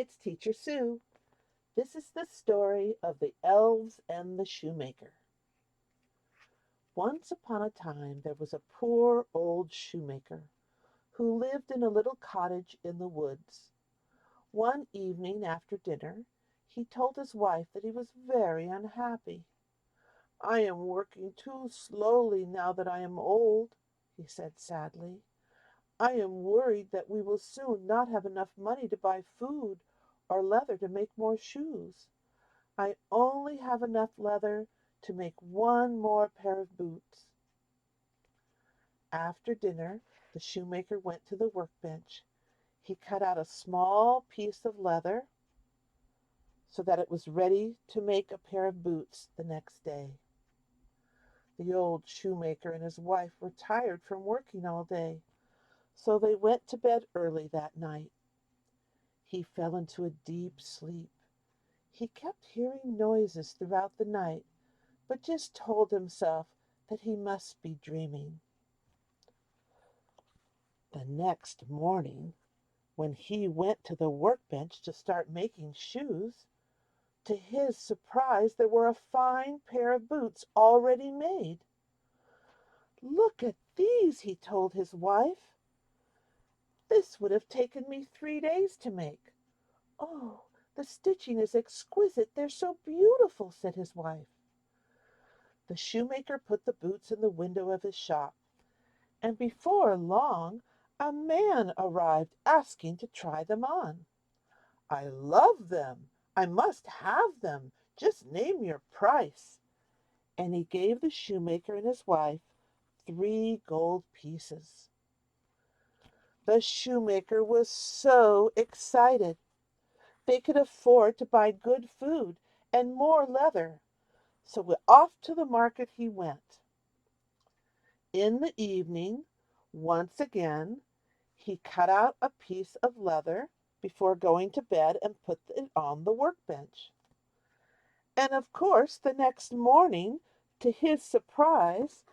It's Teacher Sue. This is the story of the Elves and the Shoemaker. Once upon a time there was a poor old shoemaker who lived in a little cottage in the woods. One evening after dinner he told his wife that he was very unhappy. "I am working too slowly now that I am old," he said sadly. "I am worried that we will soon not have enough money to buy food or leather to make more shoes. I only have enough leather to make one more pair of boots." After dinner, the shoemaker went to the workbench. He cut out a small piece of leather so that it was ready to make a pair of boots the next day. The old shoemaker and his wife were tired from working all day, so they went to bed early that night. He fell into a deep sleep. He kept hearing noises throughout the night, but just told himself that he must be dreaming. The next morning, when he went to the workbench to start making shoes, to his surprise there were a fine pair of boots already made. "Look at these," he told his wife. "This would have taken me 3 days to make." "Oh, the stitching is exquisite. They're so beautiful," said his wife. The shoemaker put the boots in the window of his shop, and before long a man arrived asking to try them on. "I love them. I must have them. Just name your price." And he gave the shoemaker and his wife 3 gold pieces. The shoemaker was so excited. They could afford to buy good food and more leather. So off to the market he went. In the evening, once again, he cut out a piece of leather before going to bed and put it on the workbench. And of course, the next morning, to his surprise,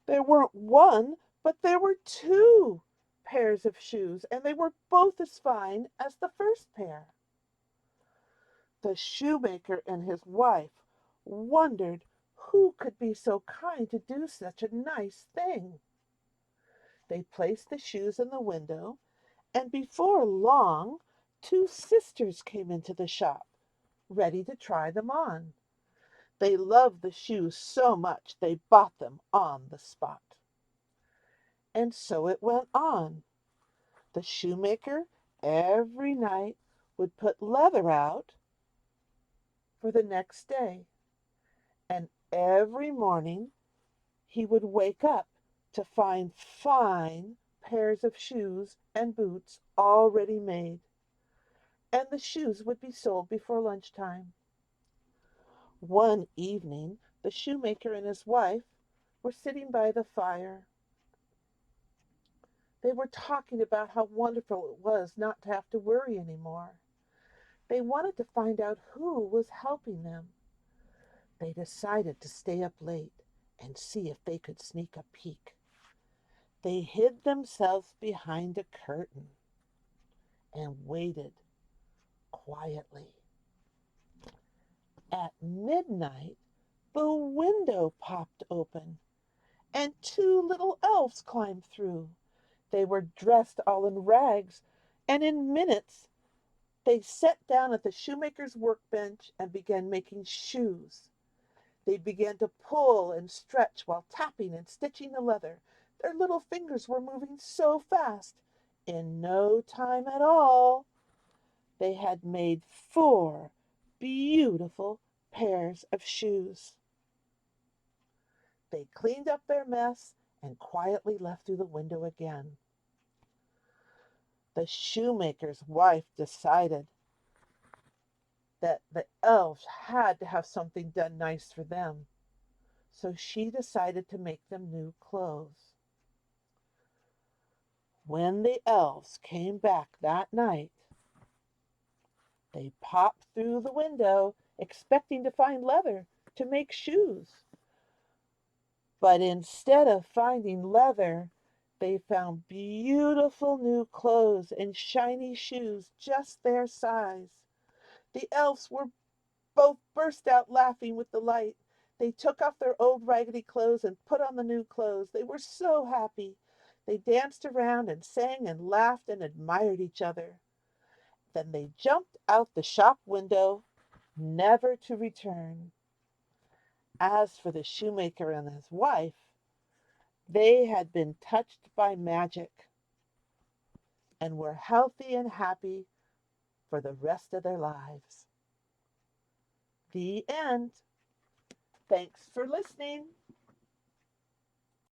there weren't one, but there were 2 pairs of shoes, and they were both as fine as the first pair. The shoemaker and his wife wondered who could be so kind to do such a nice thing. They placed the shoes in the window, and before long 2 sisters came into the shop, ready to try them on. They loved the shoes so much they bought them on the spot. And so it went on. The shoemaker every night would put leather out for the next day, and every morning he would wake up to find fine pairs of shoes and boots already made, and the shoes would be sold before lunchtime. One evening the shoemaker and his wife were sitting by the fire. They were talking about how wonderful it was not to have to worry anymore. They wanted to find out who was helping them. They decided to stay up late and see if they could sneak a peek. They hid themselves behind a curtain and waited quietly. At midnight, the window popped open, and 2 little elves climbed through. They were dressed all in rags, and in minutes they sat down at the shoemaker's workbench and began making shoes. They began to pull and stretch while tapping and stitching the leather. Their little fingers were moving so fast. In no time at all, they had made 4 beautiful pairs of shoes. They cleaned up their mess and quietly left through the window again. The shoemaker's wife decided that the elves had to have something done nice for them, so she decided to make them new clothes. When the elves came back that night, they popped through the window expecting to find leather to make shoes. But instead of finding leather, They found beautiful new clothes and shiny shoes just their size. The elves were both burst out laughing with delight. They took off their old raggedy clothes and put on the new clothes. They were so happy. They danced around and sang and laughed and admired each other. Then they jumped out the shop window, never to return. As for the shoemaker and his wife, they had been touched by magic and were healthy and happy for the rest of their lives. The end. Thanks for listening.